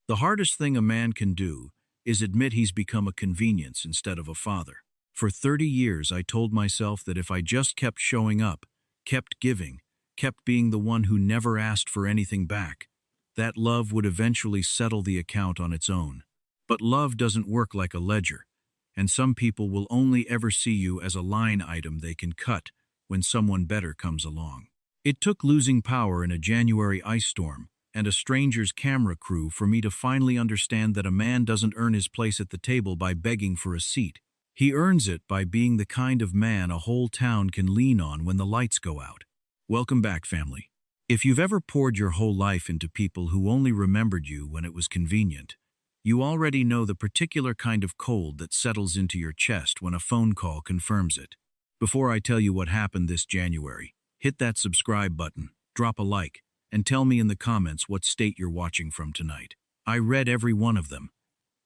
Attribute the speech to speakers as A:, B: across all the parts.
A: The hardest thing a man can do is admit he's become a convenience instead of a father. For 30 years, I told myself that if I just kept showing up, kept giving, kept being the one who never asked for anything back, that love would eventually settle the account on its own. But love doesn't work like a ledger, and some people will only ever see you as a line item they can cut when someone better comes along. It took losing power in a January ice storm and a stranger's camera crew for me to finally understand that a man doesn't earn his place at the table by begging for a seat. He earns it by being the kind of man a whole town can lean on when the lights go out. Welcome back, family. If you've ever poured your whole life into people who only remembered you when it was convenient, you already know the particular kind of cold that settles into your chest when a phone call confirms it. Before I tell you what happened this January, hit that subscribe button, drop a like, and tell me in the comments what state you're watching from tonight. I read every one of them,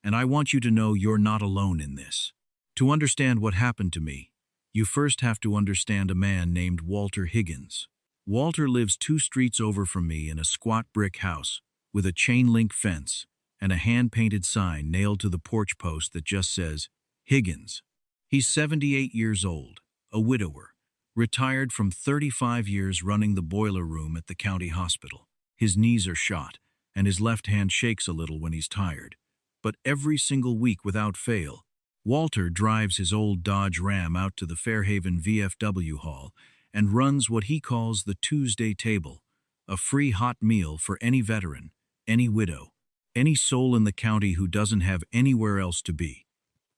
A: and I want you to know you're not alone in this. To understand what happened to me, you first have to understand a man named Walter Higgins. Walter lives 2 streets over from me in a squat brick house with a chain-link fence and a hand-painted sign nailed to the porch post that just says, Higgins. He's 78 years old, a widower, retired from 35 years running the boiler room at the county hospital. His knees are shot, and his left hand shakes a little when he's tired. But every single week without fail, Walter drives his old Dodge Ram out to the Fairhaven VFW hall and runs what he calls the Tuesday table, a free hot meal for any veteran, any widow, any soul in the county who doesn't have anywhere else to be.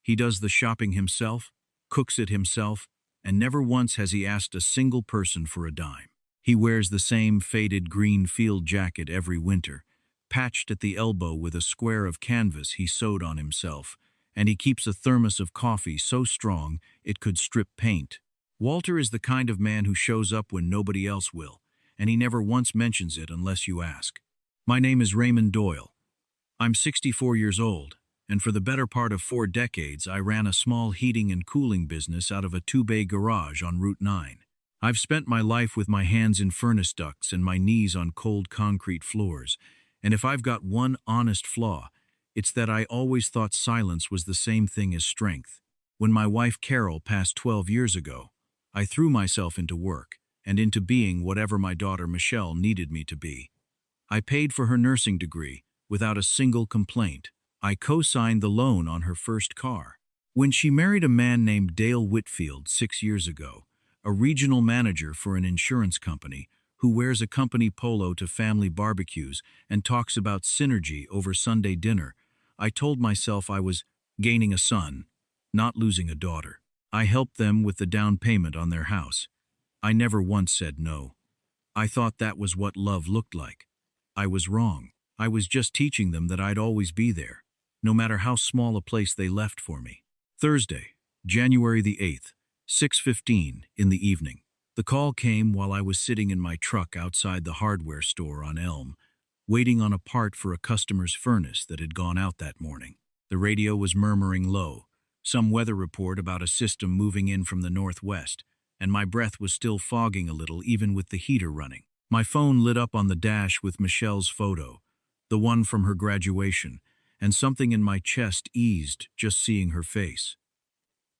A: He does the shopping himself, cooks it himself, and never once has he asked a single person for a dime. He wears the same faded green field jacket every winter, patched at the elbow with a square of canvas he sewed on himself, and he keeps a thermos of coffee so strong it could strip paint. Walter is the kind of man who shows up when nobody else will, and he never once mentions it unless you ask. My name is Raymond Doyle. I'm 64 years old, and for the better part of 4 decades I ran a small heating and cooling business out of a 2-bay garage on Route 9. I've spent my life with my hands in furnace ducts and my knees on cold concrete floors, and if I've got one honest flaw, it's that I always thought silence was the same thing as strength. When my wife Carol passed 12 years ago, I threw myself into work and into being whatever my daughter Michelle needed me to be. I paid for her nursing degree without a single complaint. I co-signed the loan on her first car. When she married a man named Dale Whitfield 6 years ago, a regional manager for an insurance company who wears a company polo to family barbecues and talks about synergy over Sunday dinner, I told myself I was gaining a son, not losing a daughter. I helped them with the down payment on their house. I never once said no. I thought that was what love looked like. I was wrong. I was just teaching them that I'd always be there, no matter how small a place they left for me. Thursday, January the 8th, 6:15 in the evening. The call came while I was sitting in my truck outside the hardware store on Elm, waiting on a part for a customer's furnace that had gone out that morning. The radio was murmuring low, some weather report about a system moving in from the northwest, and my breath was still fogging a little even with the heater running. My phone lit up on the dash with Michelle's photo, the one from her graduation, and something in my chest eased just seeing her face.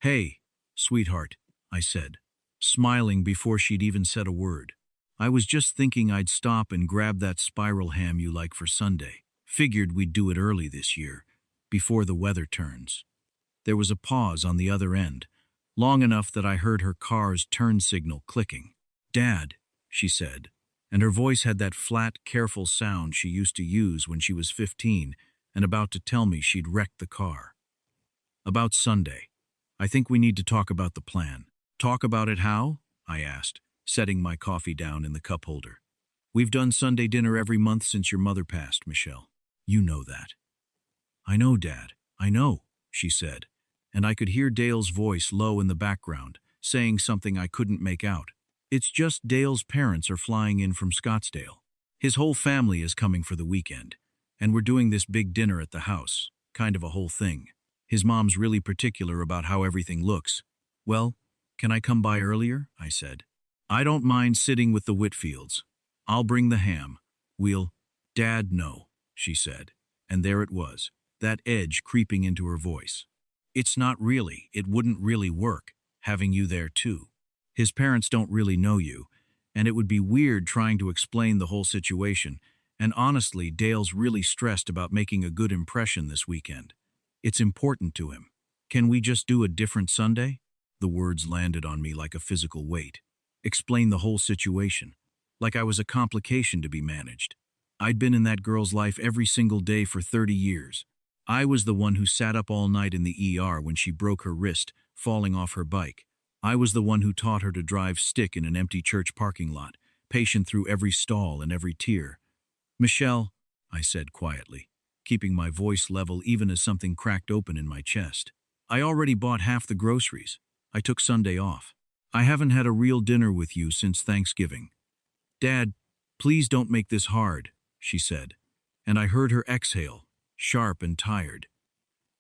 A: "Hey, sweetheart," I said, smiling before she'd even said a word. "I was just thinking I'd stop and grab that spiral ham you like for Sunday. Figured we'd do it early this year, before the weather turns." There was a pause on the other end, long enough that I heard her car's turn signal clicking. "Dad," she said, and her voice had that flat, careful sound she used to use when she was 15 and about to tell me she'd wrecked the car. "About Sunday. I think we need to talk about the plan." "Talk about it how?" I asked, setting my coffee down in the cup holder. "We've done Sunday dinner every month since your mother passed, Michelle. You know that." "I know, Dad. I know," she said, and I could hear Dale's voice low in the background, saying something I couldn't make out. "It's just Dale's parents are flying in from Scottsdale. His whole family is coming for the weekend, and we're doing this big dinner at the house, kind of a whole thing. His mom's really particular about how everything looks." "Well, can I come by earlier?" I said. "I don't mind sitting with the Whitfields. I'll bring the ham. We'll—" "Dad, no," she said. And there it was, that edge creeping into her voice. It's not really, it wouldn't really work, having you there too. His parents don't really know you, and it would be weird trying to explain the whole situation, and honestly, Dale's really stressed about making a good impression this weekend. It's important to him. Can we just do a different Sunday? The words landed on me like a physical weight. Explain the whole situation, like I was a complication to be managed. I'd been in that girl's life every single day for 30 years. I was the one who sat up all night in the ER when she broke her wrist, falling off her bike. I was the one who taught her to drive stick in an empty church parking lot, patient through every stall and every tear. Michelle, I said quietly, keeping my voice level even as something cracked open in my chest. I already bought half the groceries. I took Sunday off. I haven't had a real dinner with you since Thanksgiving. Dad, please don't make this hard, she said, and I heard her exhale, sharp and tired.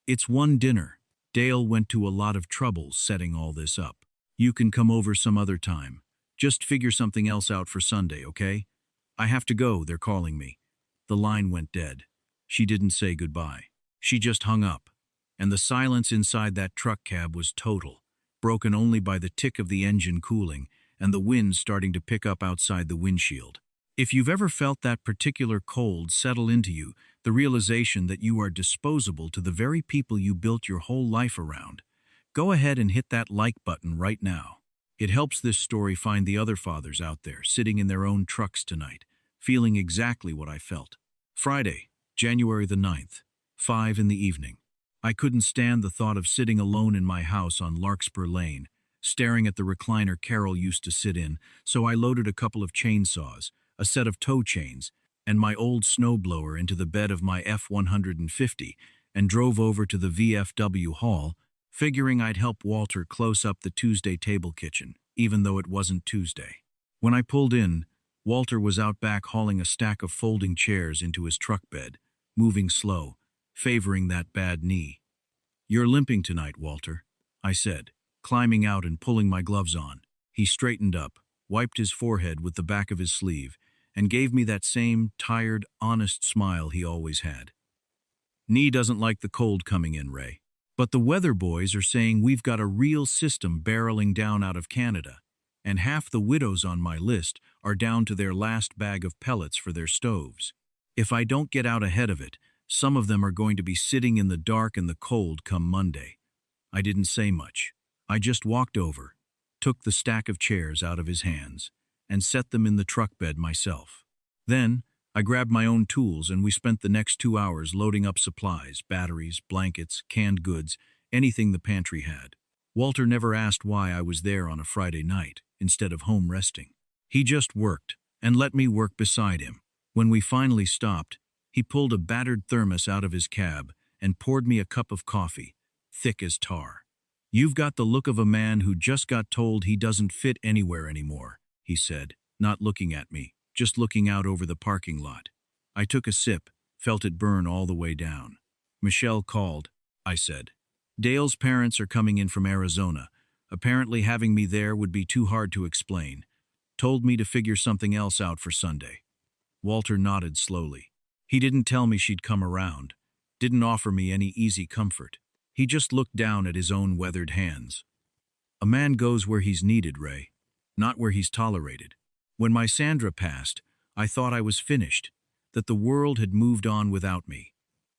A: It's one dinner. Dale went to a lot of trouble setting all this up. You can come over some other time. Just figure something else out for Sunday, okay? I have to go, they're calling me. The line went dead. She didn't say goodbye. She just hung up. And the silence inside that truck cab was total, broken only by the tick of the engine cooling and the wind starting to pick up outside the windshield. If you've ever felt that particular cold settle into you, the realization that you are disposable to the very people you built your whole life around, go ahead and hit that like button right now. It helps this story find the other fathers out there sitting in their own trucks tonight, feeling exactly what I felt. Friday, January the 9th, 5 in the evening. I couldn't stand the thought of sitting alone in my house on Larkspur Lane, staring at the recliner Carol used to sit in, so I loaded a couple of chainsaws, a set of tow chains, and my old snowblower into the bed of my F-150 and drove over to the VFW hall, figuring I'd help Walter close up the Tuesday table kitchen, even though it wasn't Tuesday. When I pulled in, Walter was out back hauling a stack of folding chairs into his truck bed, moving slow, favoring that bad knee. You're limping tonight, Walter, I said, climbing out and pulling my gloves on. He straightened up, wiped his forehead with the back of his sleeve, and gave me that same tired, honest smile he always had. Knee doesn't like the cold coming in, Ray. But the weather boys are saying we've got a real system barreling down out of Canada, and half the widows on my list are down to their last bag of pellets for their stoves. If I don't get out ahead of it, some of them are going to be sitting in the dark and the cold come Monday. I didn't say much. I just walked over, took the stack of chairs out of his hands, and set them in the truck bed myself. Then, I grabbed my own tools and we spent the next 2 hours loading up supplies, batteries, blankets, canned goods, anything the pantry had. Walter never asked why I was there on a Friday night, instead of home resting. He just worked, and let me work beside him. When we finally stopped, he pulled a battered thermos out of his cab and poured me a cup of coffee, thick as tar. You've got the look of a man who just got told he doesn't fit anywhere anymore, he said, not looking at me, just looking out over the parking lot. I took a sip, felt it burn all the way down. Michelle called, I said. Dale's parents are coming in from Arizona. Apparently having me there would be too hard to explain. Told me to figure something else out for Sunday. Walter nodded slowly. He didn't tell me she'd come around. Didn't offer me any easy comfort. He just looked down at his own weathered hands. A man goes where he's needed, Ray, not where he's tolerated. When my Sandra passed, I thought I was finished, that the world had moved on without me.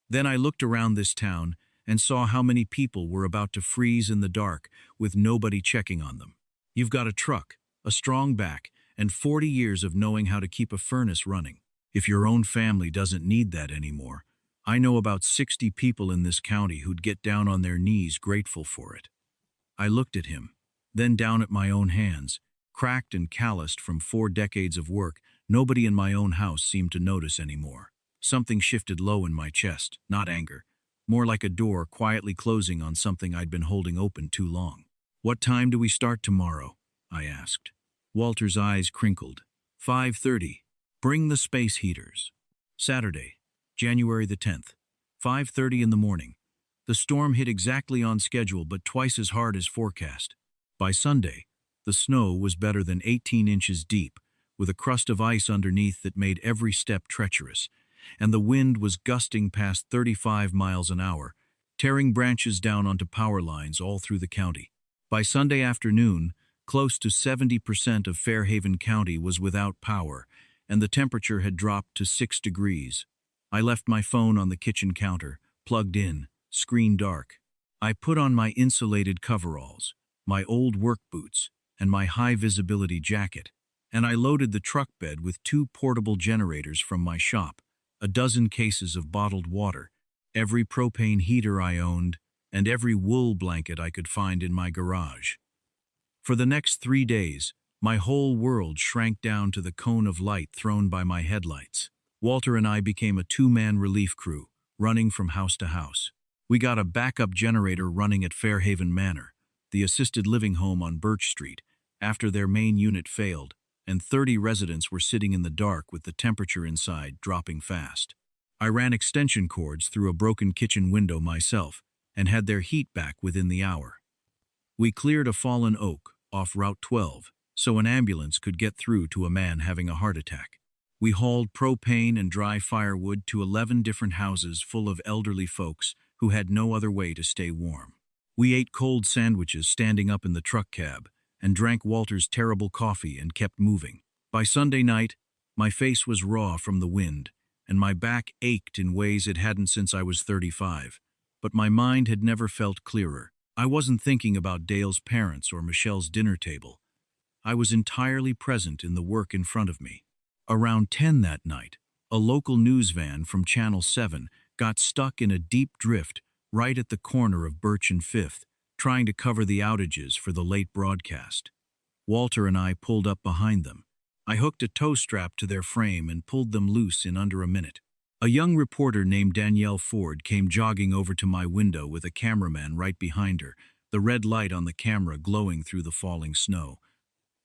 A: Then I looked around this town and saw how many people were about to freeze in the dark with nobody checking on them. You've got a truck, a strong back, and 40 years of knowing how to keep a furnace running. If your own family doesn't need that anymore, I know about 60 people in this county who'd get down on their knees grateful for it. I looked at him, then down at my own hands, cracked and calloused from 4 decades of work. Nobody in my own house seemed to notice anymore. Something shifted low in my chest, not anger, more like a door quietly closing on something I'd been holding open too long. What time do we start tomorrow? I asked. Walter's eyes crinkled. 5:30. Bring the space heaters. Saturday, January the 10th, 5:30 in the morning. The storm hit exactly on schedule but twice as hard as forecast. By Sunday, the snow was better than 18 inches deep, with a crust of ice underneath that made every step treacherous, and the wind was gusting past 35 miles an hour, tearing branches down onto power lines all through the county. By Sunday afternoon, close to 70% of Fairhaven County was without power, and the temperature had dropped to 6 degrees. I left my phone on the kitchen counter, plugged in, screen dark. I put on my insulated coveralls, my old work boots, and my high-visibility jacket, and I loaded the truck bed with 2 portable generators from my shop, a dozen cases of bottled water, every propane heater I owned, and every wool blanket I could find in my garage. For the next 3 days, my whole world shrank down to the cone of light thrown by my headlights. Walter and I became a 2-man relief crew, running from house to house. We got a backup generator running at Fairhaven Manor, the assisted living home on Birch Street, after their main unit failed, and 30 residents were sitting in the dark with the temperature inside dropping fast. I ran extension cords through a broken kitchen window myself and had their heat back within the hour. We cleared a fallen oak off Route 12 so an ambulance could get through to a man having a heart attack. We hauled propane and dry firewood to 11 different houses full of elderly folks who had no other way to stay warm. We ate cold sandwiches standing up in the truck cab and drank Walter's terrible coffee and kept moving. By Sunday night, my face was raw from the wind, and my back ached in ways it hadn't since I was 35. But my mind had never felt clearer. I wasn't thinking about Dale's parents or Michelle's dinner table. I was entirely present in the work in front of me. Around 10 that night, a local news van from Channel 7 got stuck in a deep drift right at the corner of Birch and 5th, trying to cover the outages for the late broadcast. Walter and I pulled up behind them. I hooked a tow strap to their frame and pulled them loose in under a minute. A young reporter named Danielle Ford came jogging over to my window with a cameraman right behind her, the red light on the camera glowing through the falling snow.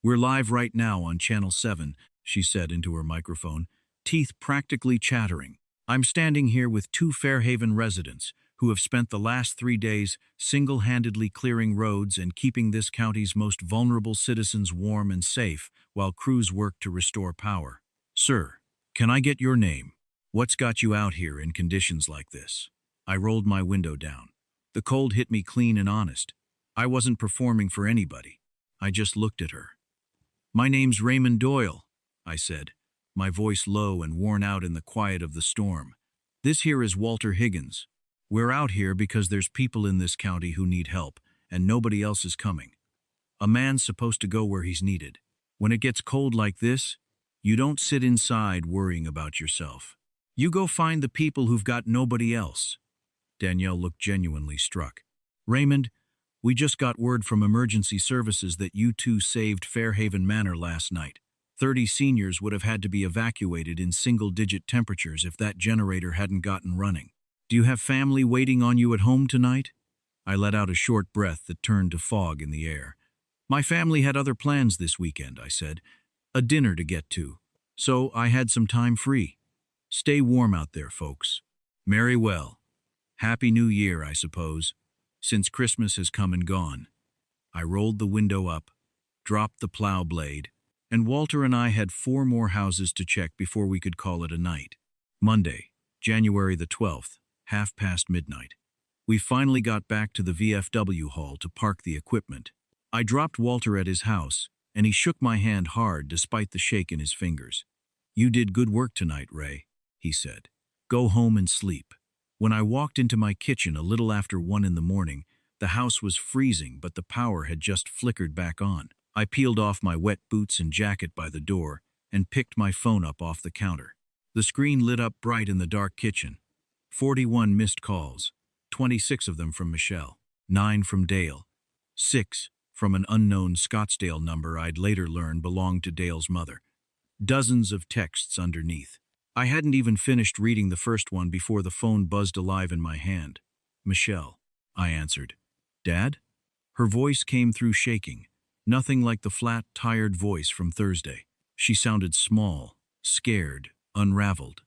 A: "We're live right now on Channel 7, she said into her microphone, teeth practically chattering. "I'm standing here with 2 Fairhaven residents who have spent the last 3 days single-handedly clearing roads and keeping this county's most vulnerable citizens warm and safe while crews work to restore power. Sir, can I get your name? What's got you out here in conditions like this?" I rolled my window down. The cold hit me clean and honest. I wasn't performing for anybody. I just looked at her. "My name's Raymond Doyle," I said, my voice low and worn out in the quiet of the storm. "This here is Walter Higgins. We're out here because there's people in this county who need help, and nobody else is coming. A man's supposed to go where he's needed. When it gets cold like this, you don't sit inside worrying about yourself. You go find the people who've got nobody else." Danielle looked genuinely struck. "Raymond, we just got word from emergency services that you 2 saved Fairhaven Manor last night. 30 seniors would have had to be evacuated in single-digit temperatures if that generator hadn't gotten running. Do you have family waiting on you at home tonight?" I let out a short breath that turned to fog in the air. "My family had other plans this weekend," I said. "A dinner to get to. So I had some time free. Stay warm out there, folks. Marry well. Happy New Year, I suppose, since Christmas has come and gone." I rolled the window up, dropped the plow blade, and Walter and I had 4 more houses to check before we could call it a night. Monday, January the 12th, midnight. We finally got back to the VFW hall to park the equipment. I dropped Walter at his house, and he shook my hand hard despite the shake in his fingers. "You did good work tonight, Ray," he said. "Go home and sleep." When I walked into my kitchen a little after 1 in the morning, the house was freezing, but the power had just flickered back on. I peeled off my wet boots and jacket by the door and picked my phone up off the counter. The screen lit up bright in the dark kitchen. 41 missed calls, 26 of them from Michelle, 9 from Dale, 6 from an unknown Scottsdale number I'd later learn belonged to Dale's mother. Dozens of texts underneath. I hadn't even finished reading the first one before the phone buzzed alive in my hand. "Michelle," I answered. "Dad?" Her voice came through shaking, nothing like the flat, tired voice from Thursday. She sounded small, scared, unraveled.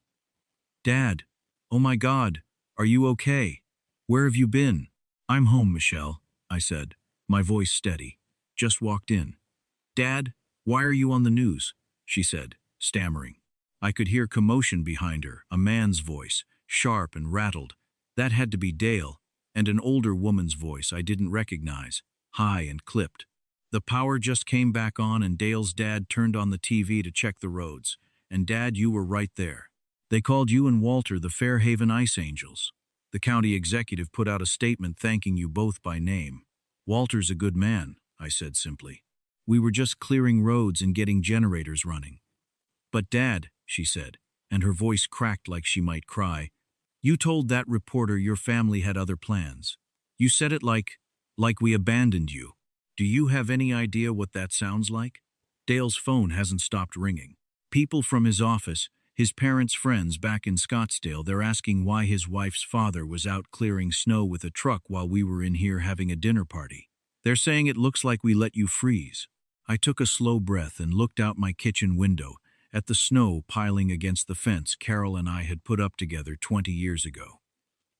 A: "Dad, oh my God, are you okay? Where have you been?" "I'm home, Michelle," I said, my voice steady. "Just walked in." "Dad, why are you on the news?" she said, stammering. I could hear commotion behind her, a man's voice, sharp and rattled. That had to be Dale, and an older woman's voice I didn't recognize, high and clipped. The power just came back on and Dale's dad turned on the TV to check the roads. And Dad, you were right there. They called you and Walter the Fairhaven Ice Angels. The county executive put out a statement thanking you both by name. Walter's a good man, I said simply. We were just clearing roads and getting generators running. But Dad, she said, and her voice cracked like she might cry, you told that reporter your family had other plans. You said it like we abandoned you. Do you have any idea what that sounds like? Dale's phone hasn't stopped ringing. People from his office, his parents' friends back in Scottsdale, they're asking why his wife's father was out clearing snow with a truck while we were in here having a dinner party. They're saying it looks like we let you freeze. I took a slow breath and looked out my kitchen window at the snow piling against the fence Carol and I had put up together 20 years ago.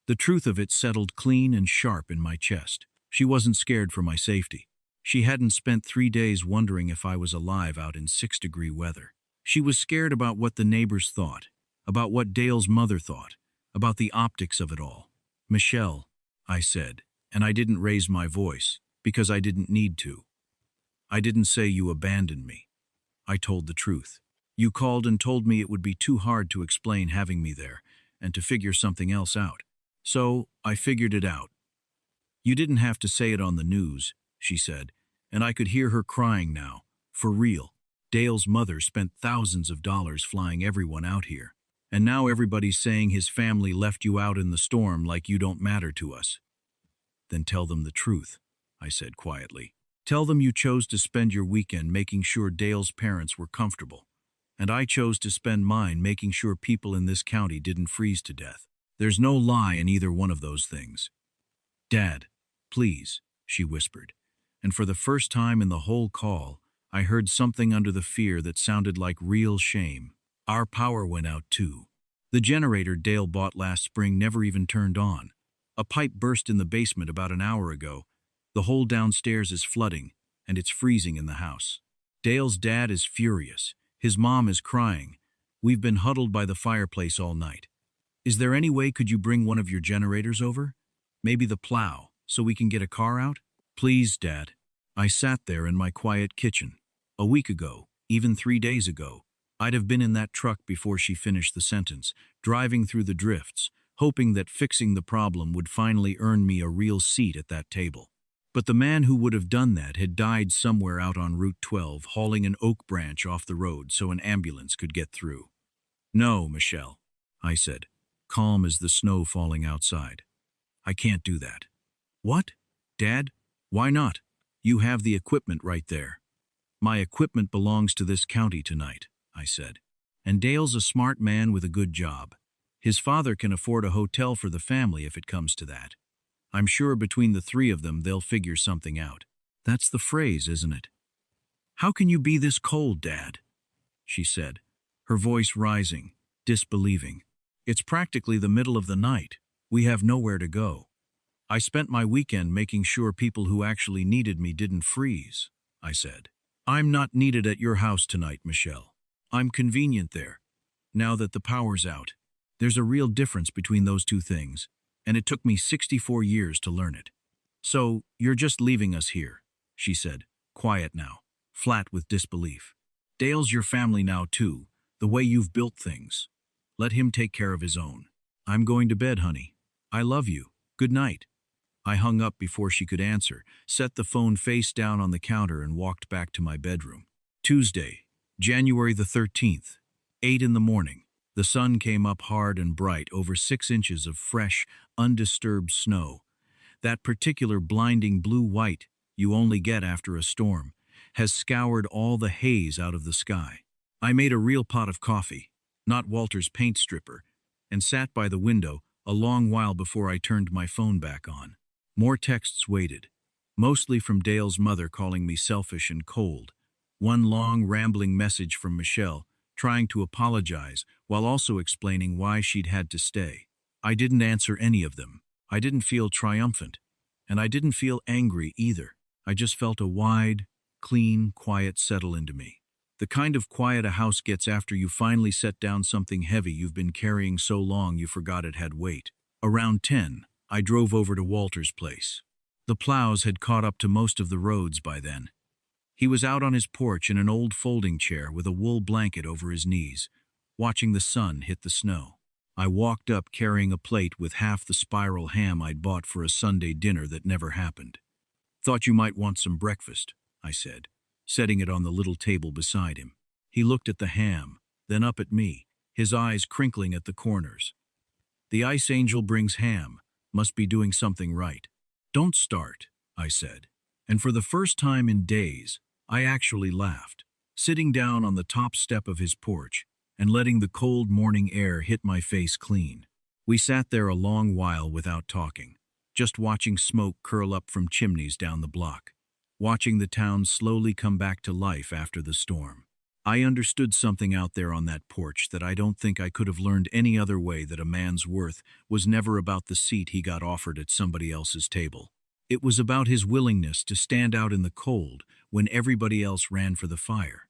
A: The truth of it settled clean and sharp in my chest. She wasn't scared for my safety. She hadn't spent 3 days wondering if I was alive out in 6-degree weather. She was scared about what the neighbors thought, about what Dale's mother thought, about the optics of it all. Michelle, I said, and I didn't raise my voice, because I didn't need to. I didn't say you abandoned me. I told the truth. You called and told me it would be too hard to explain having me there, and to figure something else out. So, I figured it out. You didn't have to say it on the news, she said, and I could hear her crying now, for real. Dale's mother spent thousands of dollars flying everyone out here, and now everybody's saying his family left you out in the storm like you don't matter to us. Then tell them the truth, I said quietly. Tell them you chose to spend your weekend making sure Dale's parents were comfortable, and I chose to spend mine making sure people in this county didn't freeze to death. There's no lie in either one of those things. Dad, please, she whispered, and for the first time in the whole call, I heard something under the fear that sounded like real shame. Our power went out too. The generator Dale bought last spring never even turned on. A pipe burst in the basement about an hour ago. The whole downstairs is flooding, and it's freezing in the house. Dale's dad is furious. His mom is crying. We've been huddled by the fireplace all night. Is there any way could you bring one of your generators over? Maybe the plow, so we can get a car out? Please, Dad. I sat there in my quiet kitchen. A week ago, even 3 days ago, I'd have been in that truck before she finished the sentence, driving through the drifts, hoping that fixing the problem would finally earn me a real seat at that table. But the man who would have done that had died somewhere out on Route 12, hauling an oak branch off the road so an ambulance could get through. No, Michelle, I said, calm as the snow falling outside. I can't do that. What? Dad? Why not? You have the equipment right there. My equipment belongs to this county tonight, I said. And Dale's a smart man with a good job. His father can afford a hotel for the family if it comes to that. I'm sure between the three of them they'll figure something out. That's the phrase, isn't it? How can you be this cold, Dad? She said, her voice rising, disbelieving. It's practically the middle of the night. We have nowhere to go. I spent my weekend making sure people who actually needed me didn't freeze, I said. I'm not needed at your house tonight, Michelle. I'm convenient there. Now that the power's out, there's a real difference between those two things, and it took me 64 years to learn it. So, you're just leaving us here, she said, quiet now, flat with disbelief. Dale's your family now too, the way you've built things. Let him take care of his own. I'm going to bed, honey. I love you. Good night. I hung up before she could answer, set the phone face down on the counter and walked back to my bedroom. Tuesday, January the 13th, 8 in the morning. The sun came up hard and bright over 6 inches of fresh, undisturbed snow. That particular blinding blue-white you only get after a storm has scoured all the haze out of the sky. I made a real pot of coffee, not Walter's paint stripper, and sat by the window a long while before I turned my phone back on. More texts waited, mostly from Dale's mother calling me selfish and cold. One long, rambling message from Michelle, trying to apologize while also explaining why she'd had to stay. I didn't answer any of them. I didn't feel triumphant, and I didn't feel angry either. I just felt a wide, clean quiet settle into me. The kind of quiet a house gets after you finally set down something heavy you've been carrying so long you forgot it had weight. Around 10, I drove over to Walter's place. The plows had caught up to most of the roads by then. He was out on his porch in an old folding chair with a wool blanket over his knees, watching the sun hit the snow. I walked up carrying a plate with half the spiral ham I'd bought for a Sunday dinner that never happened. "Thought you might want some breakfast," I said, setting it on the little table beside him. He looked at the ham, then up at me, his eyes crinkling at the corners. "The ice angel brings ham. Must be doing something right." "Don't start," I said. And for the first time in days, I actually laughed, sitting down on the top step of his porch and letting the cold morning air hit my face clean. We sat there a long while without talking, just watching smoke curl up from chimneys down the block, watching the town slowly come back to life after the storm. I understood something out there on that porch that I don't think I could have learned any other way, that a man's worth was never about the seat he got offered at somebody else's table. It was about his willingness to stand out in the cold when everybody else ran for the fire.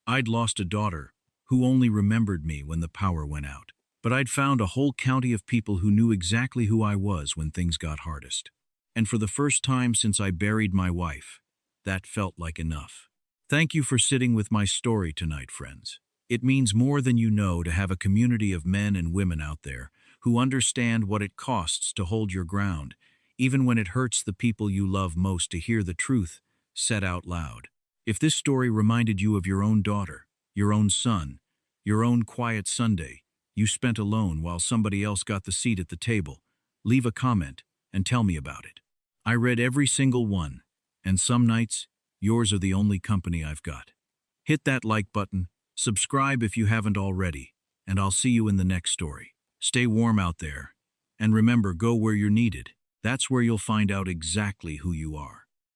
A: I'd lost a daughter who only remembered me when the power went out, but I'd found a whole county of people who knew exactly who I was when things got hardest. And for the first time since I buried my wife, that felt like enough. Thank you for sitting with my story tonight, friends. It means more than you know to have a community of men and women out there who understand what it costs to hold your ground, even when it hurts the people you love most to hear the truth said out loud. If this story reminded you of your own daughter, your own son, your own quiet Sunday you spent alone while somebody else got the seat at the table, leave a comment and tell me about it. I read every single one, and some nights, yours are the only company I've got. Hit that like button, subscribe if you haven't already, and I'll see you in the next story. Stay warm out there, and remember, go where you're needed. That's where you'll find out exactly who you are.